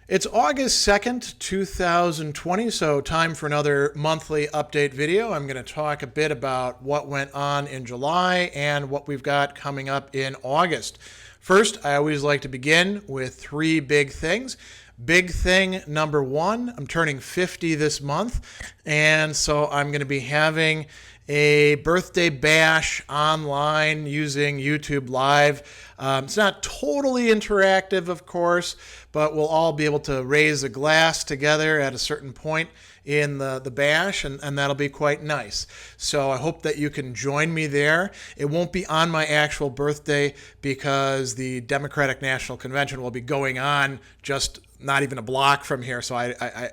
It's August 2nd, 2020, so time for another monthly update video. I'm going to talk a bit about what went on in July and what we've got coming up in August. First, I always like to begin with three big things. Big thing number one, I'm turning 50 this month, and so I'm going to be having a birthday bash online using YouTube Live. It's not totally interactive, of course, but we'll all be able to raise a glass together at a certain point in the bash, and that'll be quite nice. So I hope that you can join me there. It won't be on my actual birthday because the Democratic National Convention will be going on just not even a block from here, so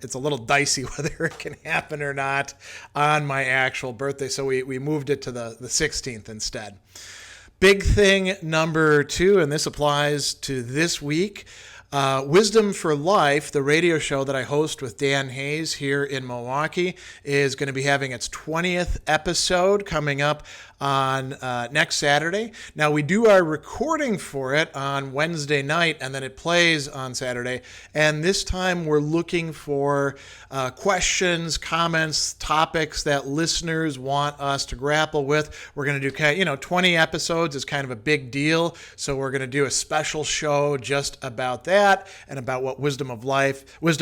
it's a little dicey whether it can happen or not on my actual birthday, so we moved it to the 16th instead. Big thing number two, and this applies to this week, Wisdom for Life, the radio show that I host with Dan Hayes here in Milwaukee, is going to be having its 20th episode coming up on next Saturday. Now, we do our recording for it on Wednesday night, and then it plays on Saturday. And this time we're looking for questions, comments, topics that listeners want us to grapple with. We're going to do, 20 episodes is kind of a big deal. So we're going to do a special show just about that and about what Wisdom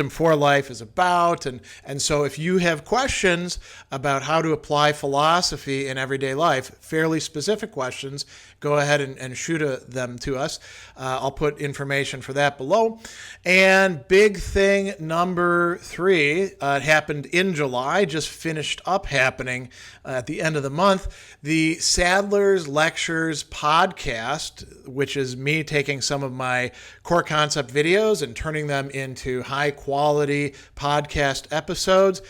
for Life is about. And so if you have questions about how to apply philosophy in everyday life, fairly specific questions, go ahead and shoot them to us. I'll put information for that below. And big thing number three, it happened in July, just finished up happening at the end of the month. The Sadler's Lectures podcast, which is me taking some of my core concept videos and turning them into high quality podcast episodes.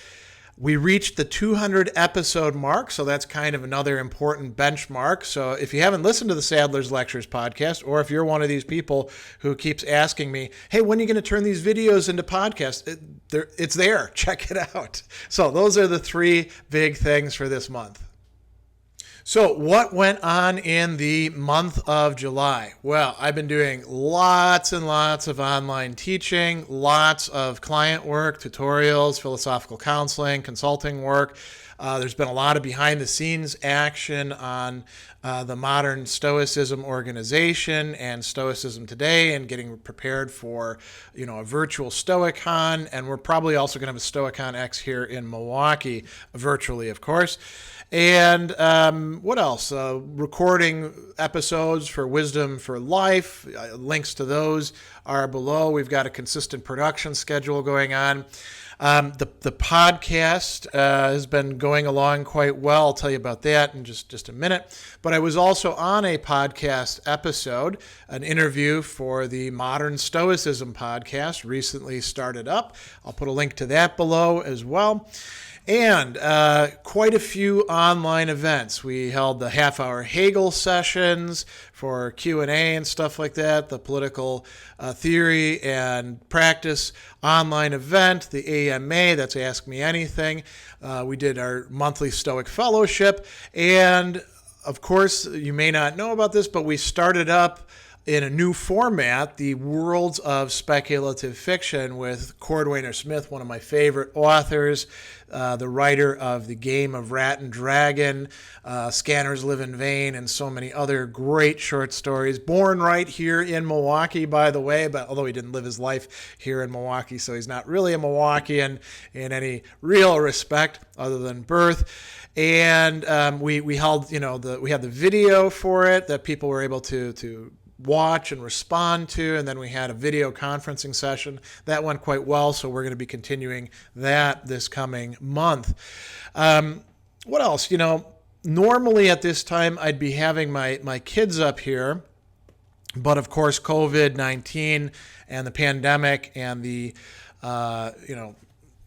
We reached the 200 episode mark, so that's kind of another important benchmark. So if you haven't listened to the Sadler's Lectures podcast, or if you're one of these people who keeps asking me, hey, when are you going to turn these videos into podcasts? It's there. Check it out. So those are the three big things for this month. So what went on in the month of July? Well, I've been doing lots and lots of online teaching, lots of client work, tutorials, philosophical counseling, consulting work. There's been a lot of behind-the-scenes action on the modern Stoicism organization and Stoicism Today, and getting prepared for, a virtual Stoicon. And we're probably also going to have a Stoicon X here in Milwaukee, virtually, of course. And what else? Recording episodes for Wisdom for Life. Links to those are below. We've got a consistent production schedule going on. The podcast has been going along quite well. I'll tell you about that in just a minute. But I was also on a podcast episode, an interview for the Modern Stoicism podcast, recently started up. I'll put a link to that below as well. And quite a few online events. We held the half-hour Hegel sessions for Q&A and stuff like that, the political theory and practice online event, the AMA, that's Ask Me Anything. We did our monthly Stoic Fellowship. And, of course, you may not know about this, but we started up in a new format, the Worlds of Speculative Fiction, with Cordwainer Smith, one of my favorite authors, the writer of The Game of Rat and Dragon, Scanners Live in Vain, and so many other great short stories. Born right here in Milwaukee, by the way, but although he didn't live his life here in Milwaukee, so he's not really a Milwaukeean in any real respect other than birth. And we held, we had the video for it that people were able to watch and respond to, and then we had a video conferencing session that went quite well, so we're going to be continuing that this coming month. What else? Normally at this time I'd be having my kids up here, but of course COVID-19 and the pandemic and the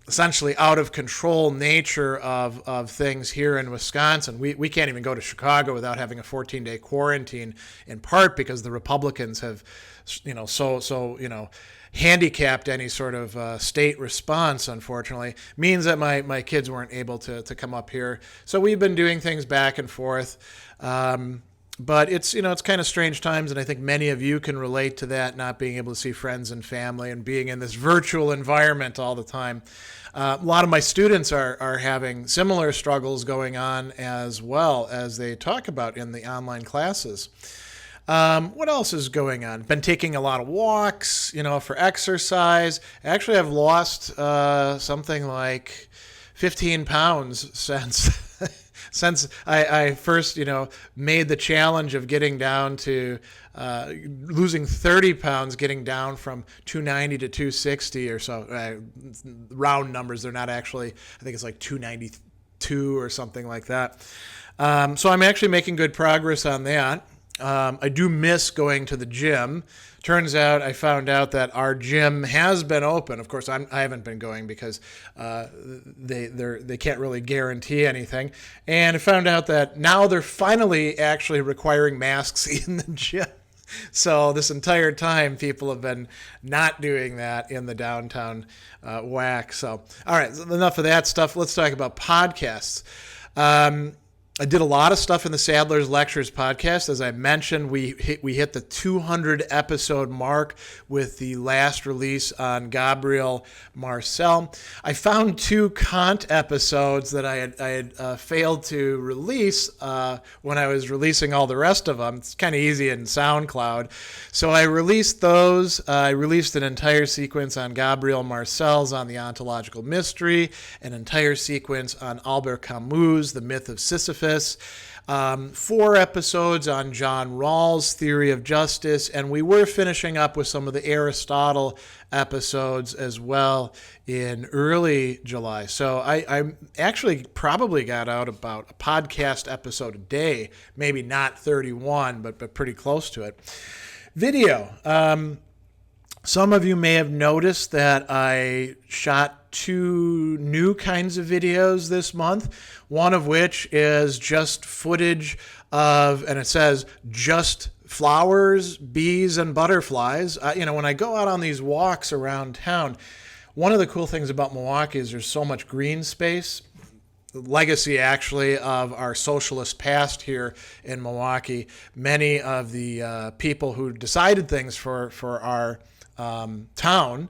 essentially out of control nature of things here in Wisconsin. We can't even go to Chicago without having a 14-day quarantine, in part because the Republicans have, handicapped any sort of state response, unfortunately. Means that my kids weren't able to come up here. So we've been doing things back and forth. But it's kind of strange times, and I think many of you can relate to that, not being able to see friends and family and being in this virtual environment all the time. A lot of my students are having similar struggles going on as well, as they talk about in the online classes. What else is going on? Been taking a lot of walks, for exercise. Actually, I've lost something like 15 pounds since I first, made the challenge of getting down to losing 30 pounds, getting down from 290 to 260 or so. Round numbers, they're not actually, I think it's like 292 or something like that. So I'm actually making good progress on that. I do miss going to the gym. Turns out I found out that our gym has been open. Of course, I haven't been going because they can't really guarantee anything. And I found out that now they're finally actually requiring masks in the gym. So this entire time, people have been not doing that in the downtown WAC. So, all right, enough of that stuff. Let's talk about podcasts. I did a lot of stuff in the Sadler's Lectures podcast. As I mentioned, we hit the 200 episode mark with the last release on Gabriel Marcel. I found 2 Kant episodes that I had failed to release when I was releasing all the rest of them. It's kind of easy in SoundCloud. So I released those. I released an entire sequence on Gabriel Marcel's On the Ontological Mystery, an entire sequence on Albert Camus' The Myth of Sisyphus, 4 episodes on John Rawls' Theory of Justice, and we were finishing up with some of the Aristotle episodes as well in early July. So I actually probably got out about a podcast episode a day, maybe not 31, but pretty close to it. Video. Some of you may have noticed that I shot 2 new kinds of videos this month, one of which is just footage of, and it says just flowers, bees, and butterflies. When I go out on these walks around town, one of the cool things about Milwaukee is there's so much green space. The legacy, actually, of our socialist past here in Milwaukee. Many of the people who decided things for our town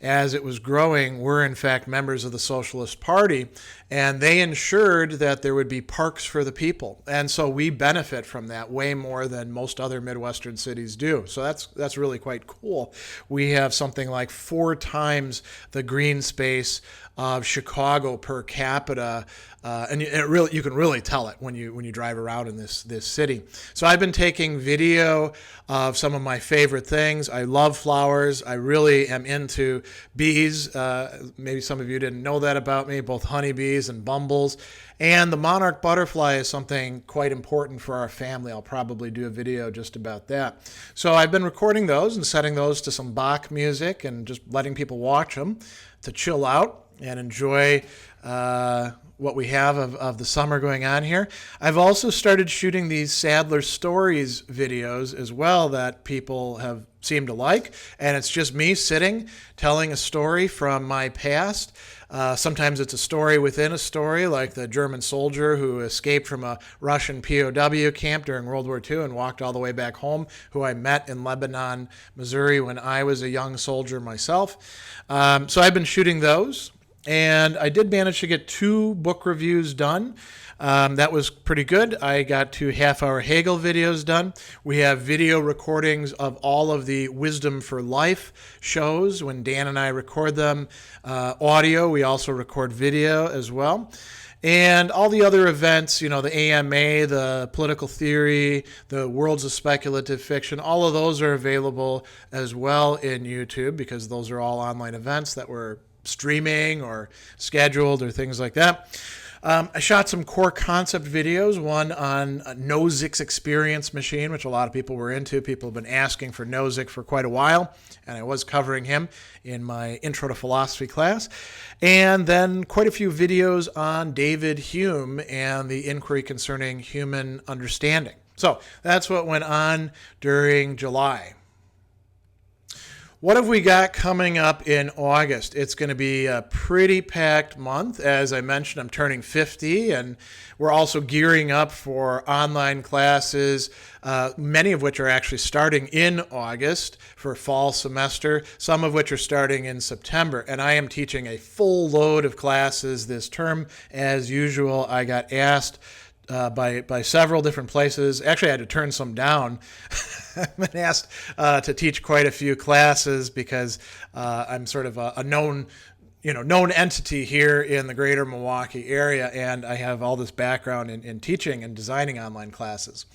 as it was growing were in fact members of the Socialist Party, and they ensured that there would be parks for the people. And so we benefit from that way more than most other Midwestern cities do. So that's really quite cool. We have something like 4 times the green space of Chicago per capita, and you can really tell it when you drive around in this city. So I've been taking video of some of my favorite things. I love flowers. I really am into bees. Maybe some of you didn't know that about me, both honeybees and bumbles. And the monarch butterfly is something quite important for our family. I'll probably do a video just about that. So I've been recording those and setting those to some Bach music and just letting people watch them to chill out and enjoy what we have of the summer going on here. I've also started shooting these Sadler Stories videos as well that people have seemed to like, and it's just me sitting telling a story from my past. Sometimes it's a story within a story, like the German soldier who escaped from a Russian POW camp during World War II and walked all the way back home, who I met in Lebanon, Missouri when I was a young soldier myself. So I've been shooting those. And I did manage to get 2 book reviews done. That was pretty good. I got 2 half-hour Hegel videos done. We have video recordings of all of the Wisdom for Life shows when Dan and I record them. Audio, we also record video as well. And all the other events, the AMA, the political theory, the worlds of speculative fiction, all of those are available as well in YouTube because those are all online events that were streaming or scheduled or things like that. I shot some core concept videos, one on Nozick's experience machine, which a lot of people were into. People have been asking for Nozick for quite a while, and I was covering him in my Intro to Philosophy class. And then quite a few videos on David Hume and the inquiry concerning human understanding. So that's what went on during July. What have we got coming up in August? It's going to be a pretty packed month. As I mentioned, I'm turning 50, and we're also gearing up for online classes, many of which are actually starting in August for fall semester, some of which are starting in September. And I am teaching a full load of classes this term. As usual, I got asked by several different places. Actually, I had to turn some down. I've been asked to teach quite a few classes because I'm sort of a known entity here in the greater Milwaukee area, and I have all this background in teaching and designing online classes.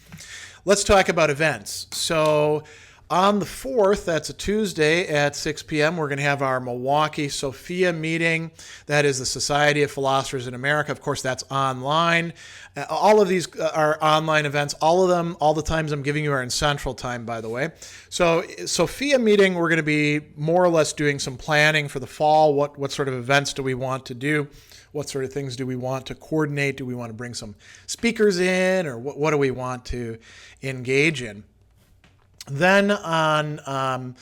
Let's talk about events. So on the 4th, that's a Tuesday at 6 p.m., we're going to have our Milwaukee SOPHIA meeting. That is the Society of Philosophers in America. Of course, that's online. All of these are online events. All of them, all the times I'm giving you are in Central Time, by the way. So SOPHIA meeting, we're going to be more or less doing some planning for the fall. What sort of events do we want to do? What sort of things do we want to coordinate? Do we want to bring some speakers in, or what do we want to engage in? Then on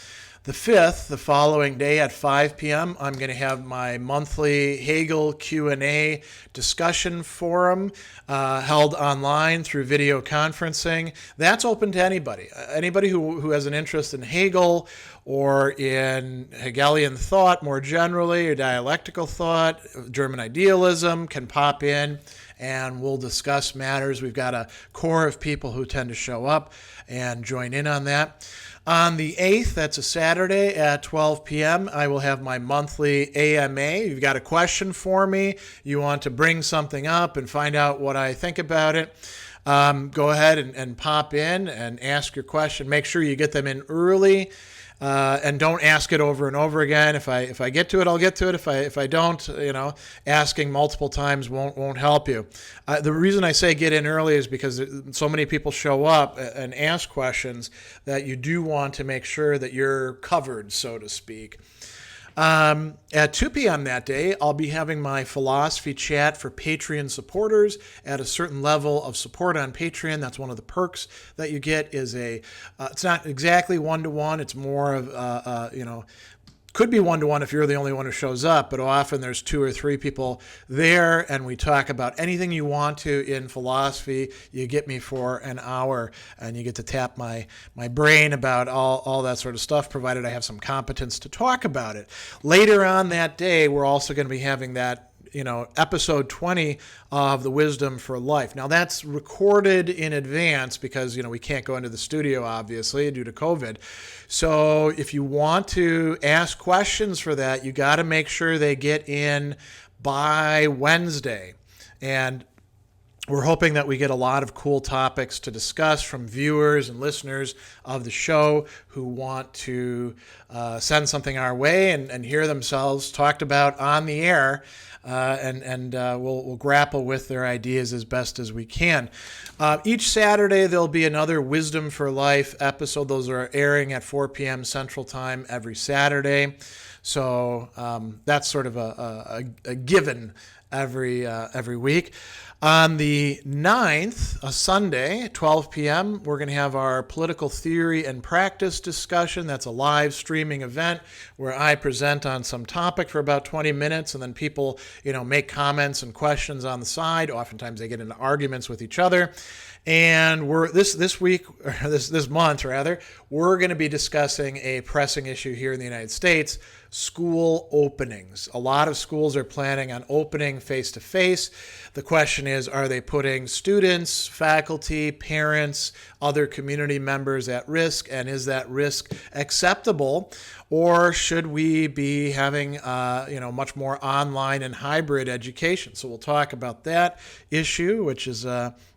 the 5th, the following day at 5 p.m., I'm going to have my monthly Hegel Q&A discussion forum held online through video conferencing. That's open to anybody. Anybody who has an interest in Hegel or in Hegelian thought more generally, or dialectical thought, German idealism, can pop in and we'll discuss matters. We've got a core of people who tend to show up and join in on that. On the 8th, that's a Saturday at 12 p.m., I will have my monthly AMA. You've got a question for me, you want to bring something up and find out what I think about it, go ahead and pop in and ask your question. Make sure you get them in early. And don't ask it over and over again. If I get to it, I'll get to it. If I don't, asking multiple times won't help you. The reason I say get in early is because so many people show up and ask questions that you do want to make sure that you're covered, so to speak. At 2 p.m. that day, I'll be having my philosophy chat for Patreon supporters. At a certain level of support on Patreon, that's one of the perks that you get. It's not exactly one-to-one. It's more of could be one-to-one if you're the only one who shows up, but often there's 2 or 3 people there, and we talk about anything you want to in philosophy. You get me for an hour, and you get to tap my brain about all that sort of stuff, provided I have some competence to talk about it. Later on that day, we're also going to be having that episode 20 of The Wisdom for Life. Now, that's recorded in advance because, we can't go into the studio, obviously, due to COVID. So if you want to ask questions for that, you got to make sure they get in by Wednesday. And we're hoping that we get a lot of cool topics to discuss from viewers and listeners of the show who want to send something our way and hear themselves talked about on the air. We'll grapple with their ideas as best as we can. Each Saturday, there'll be another Wisdom for Life episode. Those are airing at 4 p.m. Central Time every Saturday. So that's sort of a given every week. On the 9th, a Sunday, at 12 p.m., we're going to have our political theory and practice discussion. That's a live streaming event where I present on some topic for about 20 minutes, and then people, make comments and questions on the side. Oftentimes they get into arguments with each other. And we're this week, or this month rather, we're going to be discussing a pressing issue here in the United States: school openings. A lot of schools are planning on opening face-to-face. The question is, are they putting students, faculty, parents, other community members at risk? And is that risk acceptable? Or should we be having much more online and hybrid education? So we'll talk about that issue, which is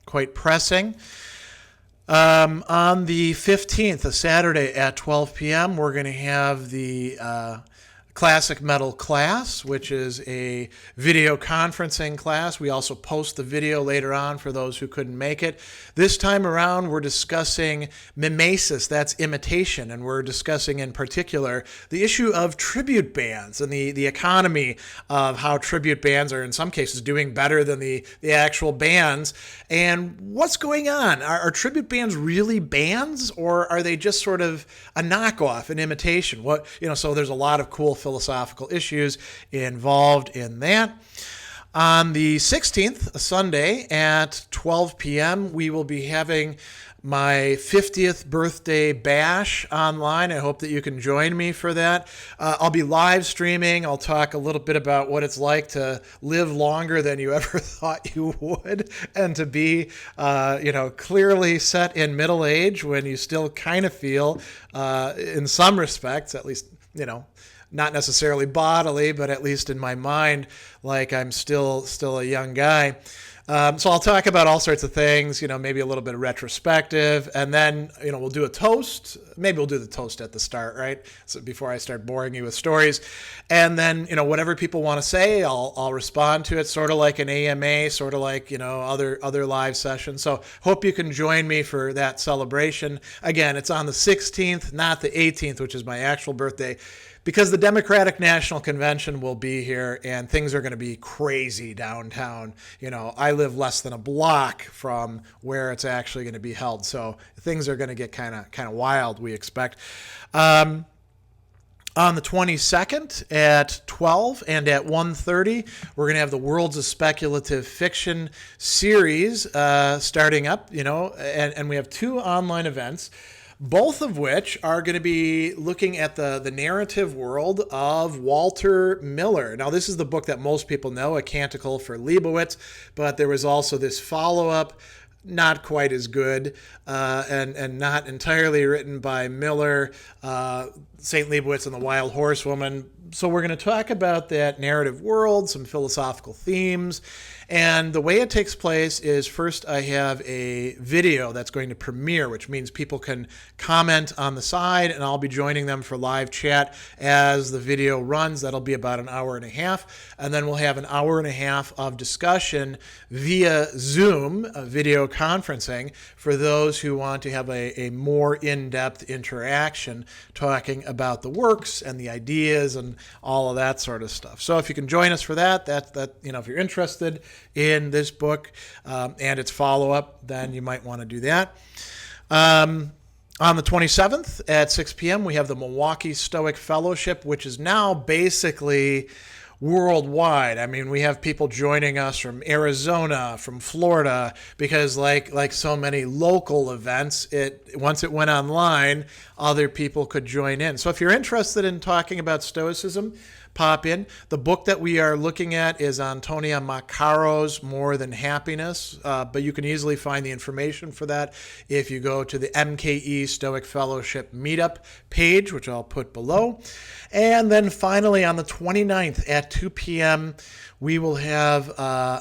quite pressing. On the 15th, a Saturday at 12 p.m., we're going to have the Classic Metal class, which is a video conferencing class. We also post the video later on for those who couldn't make it. This time around, we're discussing mimesis, that's imitation, and we're discussing in particular the issue of tribute bands and the economy of how tribute bands are in some cases doing better than the actual bands. And what's going on? Are tribute bands really bands, or are they just sort of a knockoff, an imitation? So there's a lot of cool philosophical issues involved in that. On the 16th, a Sunday at 12 p.m., we will be having my 50th birthday bash online. I hope that you can join me for that. I'll be live streaming. I'll talk a little bit about what it's like to live longer than you ever thought you would, and to be, clearly set in middle age when you still kind of feel, in some respects, at least, not necessarily bodily, but at least in my mind, like I'm still a young guy. So I'll talk about all sorts of things, maybe a little bit of retrospective, and then, we'll do a toast. Maybe we'll do the toast at the start, right? So before I start boring you with stories. And then, whatever people want to say, I'll respond to it, sort of like an AMA, sort of like, other live sessions. So hope you can join me for that celebration. Again, it's on the 16th, not the 18th, which is my actual birthday, because the Democratic National Convention will be here and things are going to be crazy downtown. I live less than a block from where it's actually going to be held, so things are going to get kind of wild, we expect. On the 22nd at 12 and at 1:30, we're going to have the Worlds of Speculative Fiction series starting up, and we have two online events, both of which are going to be looking at the narrative world of Walter Miller. Now, this is the book that most people know, A Canticle for Leibowitz, but there was also this follow-up, not quite as good, and not entirely written by Miller, St. Leibowitz and the Wild Horsewoman. So we're going to talk about that narrative world, some philosophical themes. And the way it takes place is, first I have a video that's going to premiere, which means people can comment on the side, and I'll be joining them for live chat as the video runs. That'll be about an hour and a half. And then we'll have an hour and a half of discussion via Zoom, video conferencing, for those who want to have a more in-depth interaction talking about the works and the ideas and all of that sort of stuff. So if you can join us for that, if you're interested in this book and its follow-up, then you might want to do that. On the 27th at 6 p.m., we have the Milwaukee Stoic Fellowship, which is now basically worldwide. I mean, we have people joining us from Arizona, from Florida, because like so many local events, once it went online, other people could join in. So if you're interested in talking about Stoicism, pop in. The book that we are looking at is Antonia Maccaro's More Than Happiness, but you can easily find the information for that if you go to the MKE Stoic Fellowship meetup page, which I'll put below. And then finally on the 29th at 2 p.m., we will have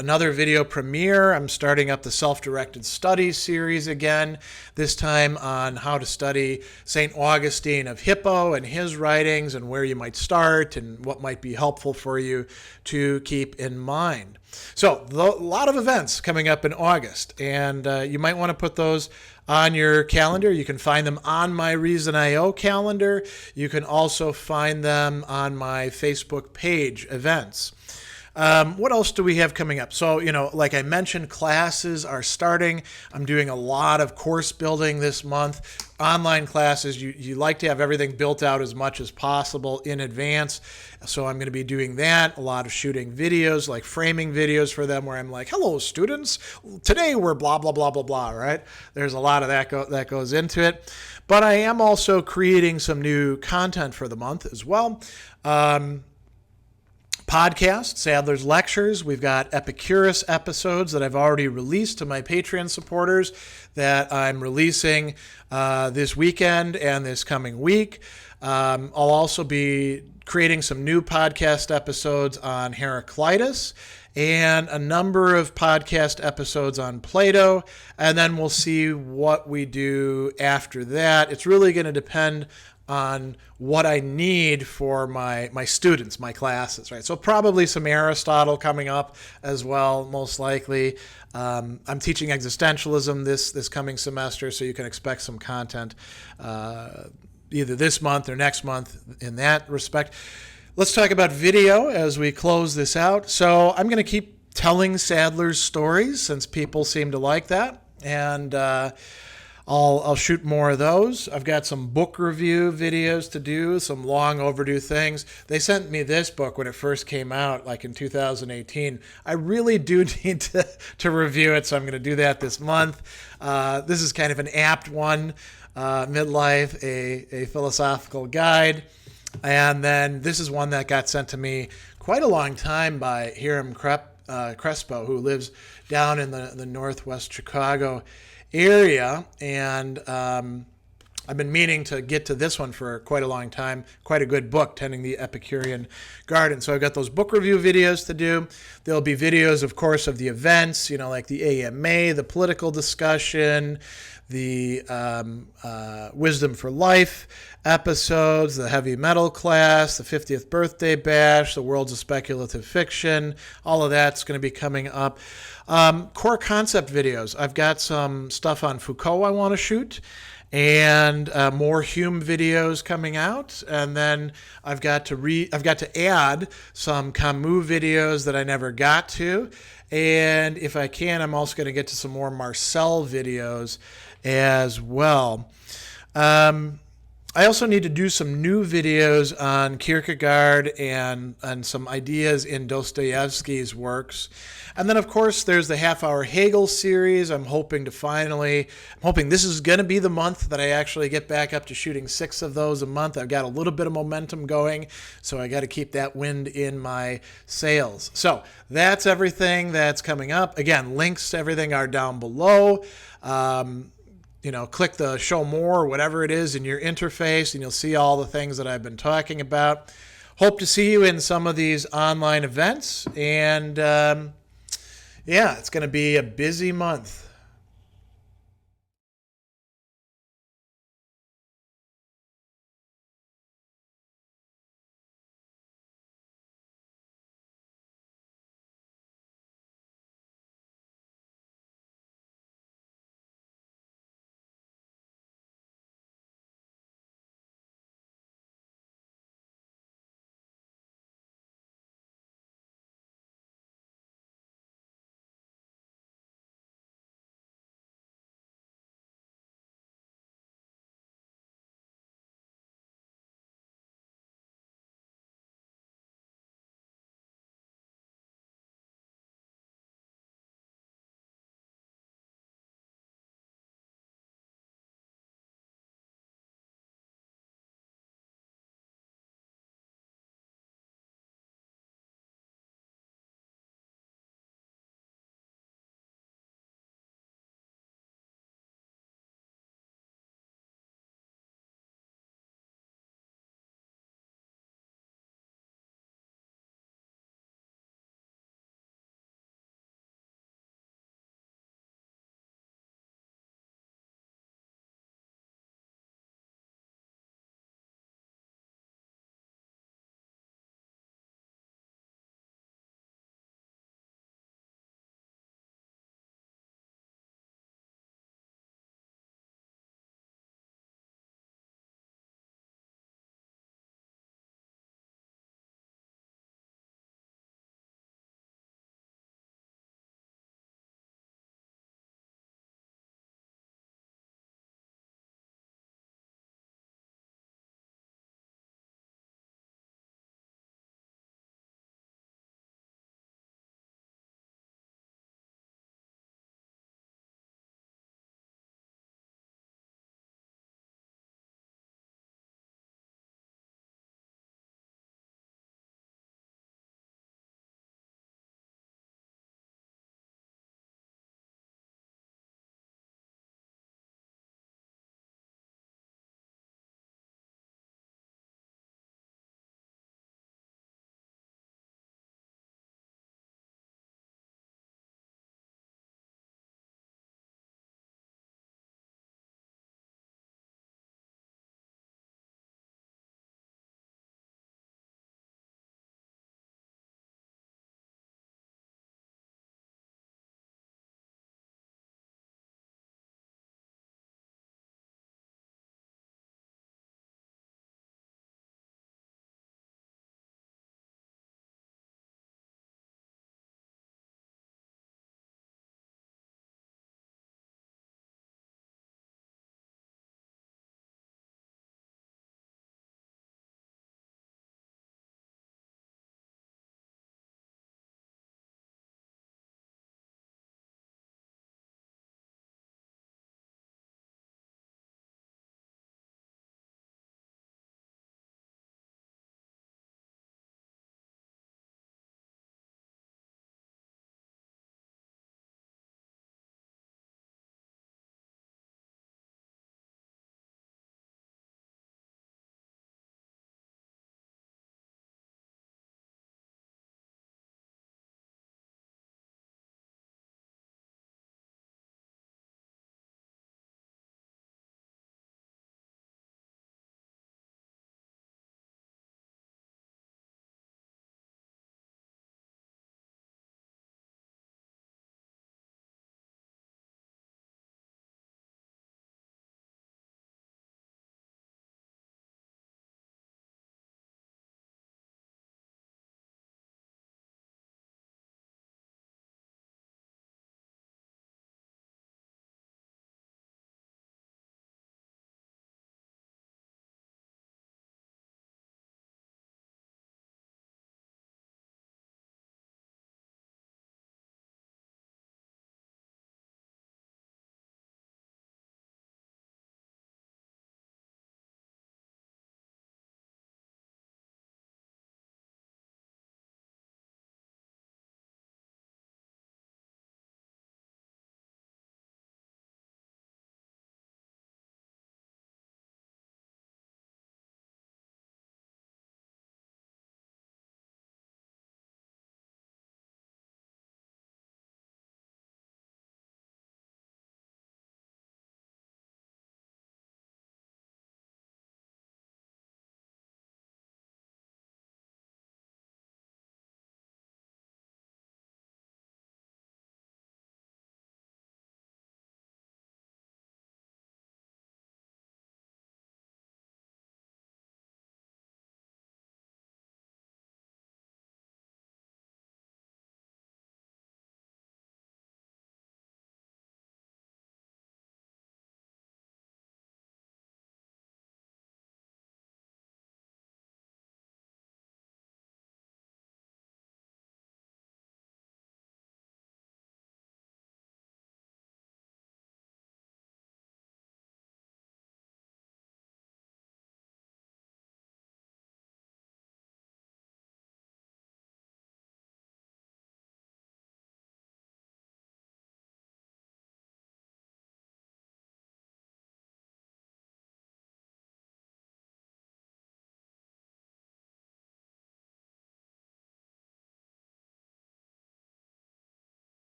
another video premiere. I'm starting up the Self-Directed Studies series again, this time on how to study St. Augustine of Hippo and his writings and where you might start and what might be helpful for you to keep in mind. So a lot of events coming up in August, and you might want to put those on your calendar. You can find them on my Reason.io calendar. You can also find them on my Facebook page, events. What else do we have coming up? So, like I mentioned, classes are starting. I'm doing a lot of course building this month. Online classes, you like to have everything built out as much as possible in advance. So I'm going to be doing that. A lot of shooting videos, like framing videos for them where I'm like, hello, students. Today we're blah, blah, blah, blah, blah, right? There's a lot of that goes into it. But I am also creating some new content for the month as well. Podcast, Sadler's Lectures. We've got Epicurus episodes that I've already released to my Patreon supporters that I'm releasing this weekend and this coming week. I'll also be creating some new podcast episodes on Heraclitus and a number of podcast episodes on Plato, and then we'll see what we do after that. It's really going to depend on what I need for my students, my classes, right? So probably some Aristotle coming up as well, most likely. I'm teaching existentialism this coming semester, so you can expect some content either this month or next month in that respect. Let's talk about video as we close this out. So I'm going to keep telling Sadler's stories since people seem to like that, and I'll shoot more of those. I've got some book review videos to do, some long overdue things. They sent me this book when it first came out, like in 2018. I really do need to review it, so I'm going to do that this month. This is kind of an apt one, Midlife, a philosophical guide. And then this is one that got sent to me quite a long time by Hiram Crespo, who lives down in the northwest Chicago area, and I've been meaning to get to this one for quite a long time. Quite a good book, Tending the Epicurean Garden. So I've got those book review videos to do. There'll be videos, of course, of the events, like the AMA, the political discussion, the Wisdom for Life episodes, the heavy metal class, the 50th birthday bash, the worlds of speculative fiction. All of that's going to be coming up. Core concept videos. I've got some stuff on Foucault I want to shoot, and more Hume videos coming out. And then I've got to add some Camus videos that I never got to. And if I can, I'm also going to get to some more Marcel videos as well. I also need to do some new videos on Kierkegaard and some ideas in Dostoevsky's works. And then, of course, there's the half-hour Hegel series. I'm hoping this is going to be the month that I actually get back up to shooting 6 of those a month. I've got a little bit of momentum going, so I got to keep that wind in my sails. So that's everything that's coming up. Again, links to everything are down below. Click the show more or whatever it is in your interface, and you'll see all the things that I've been talking about. Hope to see you in some of these online events. And it's going to be a busy month.